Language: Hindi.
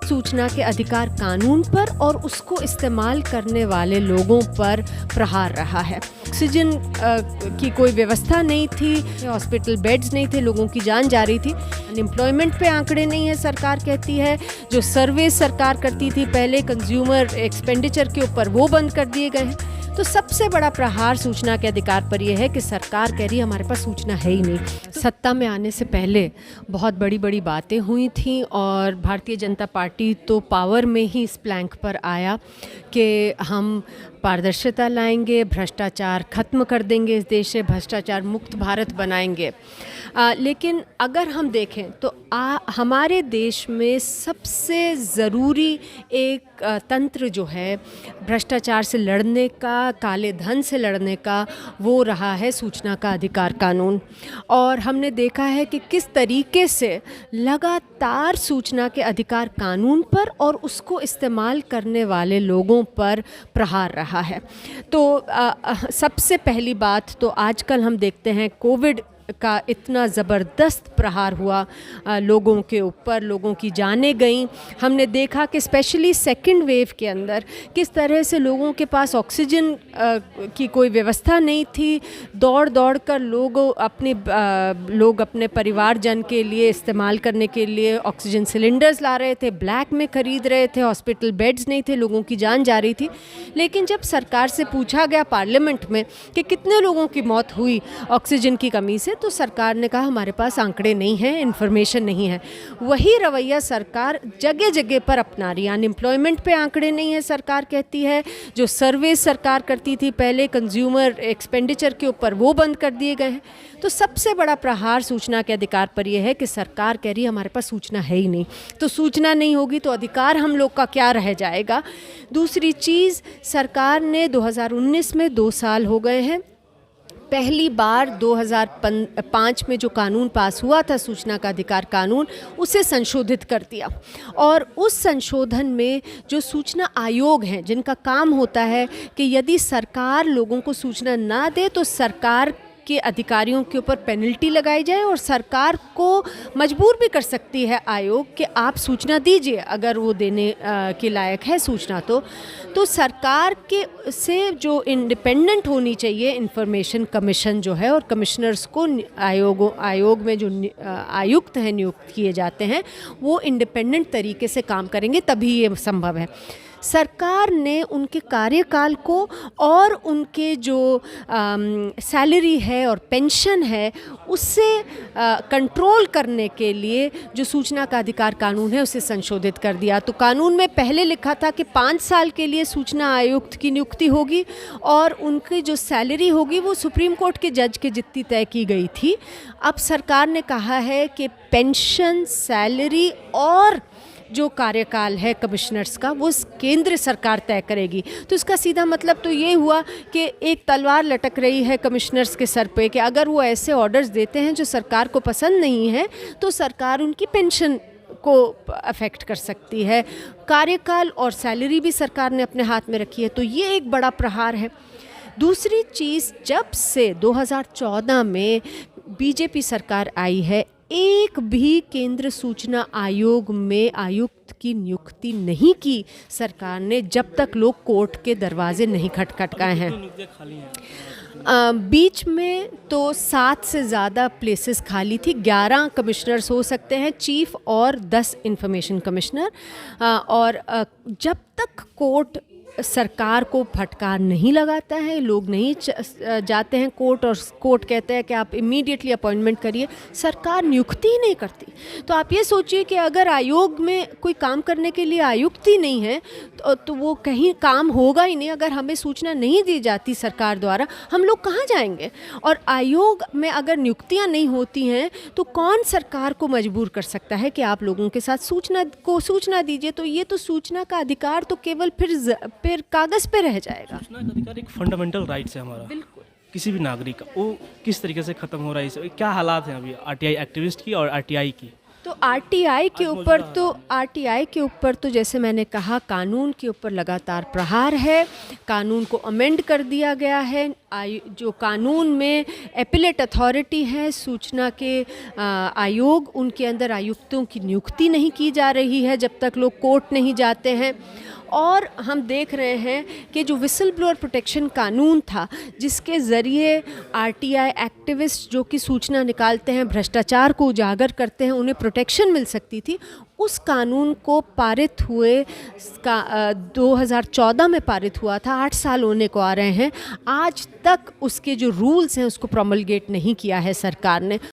सूचना के अधिकार कानून पर और उसको इस्तेमाल करने वाले लोगों पर प्रहार रहा है। ऑक्सीजन की कोई व्यवस्था नहीं थी, हॉस्पिटल बेड्स नहीं थे, लोगों की जान जा रही थी। अनएम्प्लॉयमेंट पे आंकड़े नहीं है, सरकार कहती है। जो सर्वे सरकार करती थी पहले कंज्यूमर एक्सपेंडिचर के ऊपर, वो बंद कर दिए गए हैं। तो सबसे बड़ा प्रहार सूचना के अधिकार पर यह है कि सरकार कह रही है हमारे पास सूचना है ही नहीं। सत्ता में आने से पहले बहुत बड़ी बड़ी बातें हुई थी और भारतीय जनता पार्टी तो पावर में ही इस प्लैंक पर आया कि हम पारदर्शिता लाएंगे, भ्रष्टाचार खत्म कर देंगे, इस देश से भ्रष्टाचार मुक्त भारत बनाएंगे। लेकिन अगर हम देखें तो हमारे देश में सबसे ज़रूरी एक तंत्र जो है भ्रष्टाचार से लड़ने का, काले धन से लड़ने का, वो रहा है सूचना का अधिकार कानून। और हमने देखा है कि किस तरीके से लगातार सूचना के अधिकार कानून पर और उसको इस्तेमाल करने वाले लोगों पर प्रहार रहा है। तो सबसे पहली बात तो आजकल हम देखते हैं कोविड का इतना ज़बरदस्त प्रहार हुआ लोगों के ऊपर, लोगों की जानें गईं। हमने देखा कि स्पेशली सेकंड वेव के अंदर किस तरह से लोगों के पास ऑक्सीजन की कोई व्यवस्था नहीं थी। दौड़ दौड़ कर लोग अपने परिवारजन के लिए इस्तेमाल करने के लिए ऑक्सीजन सिलेंडर्स ला रहे थे, ब्लैक में ख़रीद रहे थे, हॉस्पिटल बेड्स नहीं थे, लोगों की जान जा रही थी। लेकिन जब सरकार से पूछा गया पार्लियामेंट में कि कितने लोगों की मौत हुई ऑक्सीजन की कमी से, तो सरकार ने कहा हमारे पास आंकड़े नहीं हैं, इन्फॉर्मेशन नहीं है। वही रवैया सरकार जगह जगह पर अपना रही है। अनएम्प्लॉयमेंट पे आंकड़े नहीं है, सरकार कहती है। जो सर्वे सरकार करती थी पहले कंज्यूमर एक्सपेंडिचर के ऊपर, वो बंद कर दिए गए हैं। तो सबसे बड़ा प्रहार सूचना के अधिकार पर यह है कि सरकार कह रही है हमारे पास सूचना है ही नहीं। तो सूचना नहीं होगी तो अधिकार हम लोग का क्या रह जाएगा। दूसरी चीज़, सरकार ने 2019 में 2 साल हो गए हैं, पहली बार 2005 में जो कानून पास हुआ था सूचना का अधिकार कानून, उसे संशोधित कर दिया। और उस संशोधन में जो सूचना आयोग हैं जिनका काम होता है कि यदि सरकार लोगों को सूचना ना दे तो सरकार के अधिकारियों के ऊपर पेनल्टी लगाई जाए और सरकार को मजबूर भी कर सकती है आयोग कि आप सूचना दीजिए अगर वो देने के लायक है सूचना। तो सरकार के से जो इंडिपेंडेंट होनी चाहिए इंफॉर्मेशन कमीशन जो है, और कमिश्नर्स को आयोग में जो आयुक्त हैं नियुक्त किए जाते हैं, वो इंडिपेंडेंट तरीके से काम करेंगे, तभी ये संभव है। सरकार ने उनके कार्यकाल को और उनके जो सैलरी है और पेंशन है उससे कंट्रोल करने के लिए जो सूचना का अधिकार कानून है उसे संशोधित कर दिया। तो कानून में पहले लिखा था कि 5 साल के लिए सूचना आयुक्त की नियुक्ति होगी और उनकी जो सैलरी होगी वो सुप्रीम कोर्ट के जज के जितनी तय की गई थी। अब सरकार ने कहा है कि पेंशन, सैलरी और जो कार्यकाल है कमिश्नर्स का वो केंद्र सरकार तय करेगी। तो इसका सीधा मतलब तो ये हुआ कि एक तलवार लटक रही है कमिश्नर्स के सर पे कि अगर वो ऐसे ऑर्डर्स देते हैं जो सरकार को पसंद नहीं है तो सरकार उनकी पेंशन को अफेक्ट कर सकती है। कार्यकाल और सैलरी भी सरकार ने अपने हाथ में रखी है, तो ये एक बड़ा प्रहार है। दूसरी चीज़, जब से 2014 में बीजेपी सरकार आई है, एक भी केंद्र सूचना आयोग में आयुक्त की नियुक्ति नहीं की सरकार ने, जब तक लोग कोर्ट के दरवाजे नहीं खटखटाए हैं। बीच में तो 7 से ज़्यादा प्लेसेस खाली थी। 11 कमिश्नर्स हो सकते हैं, चीफ और 10 इंफॉर्मेशन कमिश्नर। और जब तक कोर्ट सरकार को फटकार नहीं लगाता है, लोग नहीं जाते हैं कोर्ट और कोर्ट कहते हैं कि आप इमीडिएटली अपॉइंटमेंट करिए, सरकार नियुक्ति ही नहीं करती। तो आप ये सोचिए कि अगर आयोग में कोई काम करने के लिए आयुक्त ही नहीं है तो वो कहीं काम होगा ही नहीं। अगर हमें सूचना नहीं दी जाती सरकार द्वारा, हम लोग कहाँ जाएंगे? और आयोग में अगर नियुक्तियाँ नहीं होती हैं तो कौन सरकार को मजबूर कर सकता है कि आप लोगों के साथ सूचना दीजिए? तो ये तो सूचना का अधिकार तो केवल फिर कागज पे रह जाएगा। सूचना का अधिकार एक फंडामेंटल राइट्स है हमारा, बिल्कुल किसी भी नागरिक का। वो किस तरीके से ख़त्म हो रहा है, क्या हालात हैं अभी आरटीआई एक्टिविस्ट की और आरटीआई की? तो आरटीआई के ऊपर तो जैसे मैंने कहा कानून के ऊपर लगातार प्रहार है। कानून को अमेंड कर दिया गया है। जो कानून में एपिलेट अथॉरिटी है, सूचना के आयोग, उनके अंदर आयुक्तों की नियुक्ति नहीं की जा रही है जब तक लोग कोर्ट नहीं जाते हैं। और हम देख रहे हैं कि जो विसल ब्लोअर प्रोटेक्शन कानून था, जिसके ज़रिए आरटीआई एक्टिविस्ट जो कि सूचना निकालते हैं, भ्रष्टाचार को उजागर करते हैं, उन्हें प्रोटेक्शन मिल सकती थी, उस कानून को पारित हुए 2014 में पारित हुआ था। 8 साल होने को आ रहे हैं, आज तक उसके जो रूल्स हैं उसको प्रोमलगेट नहीं किया है सरकार ने।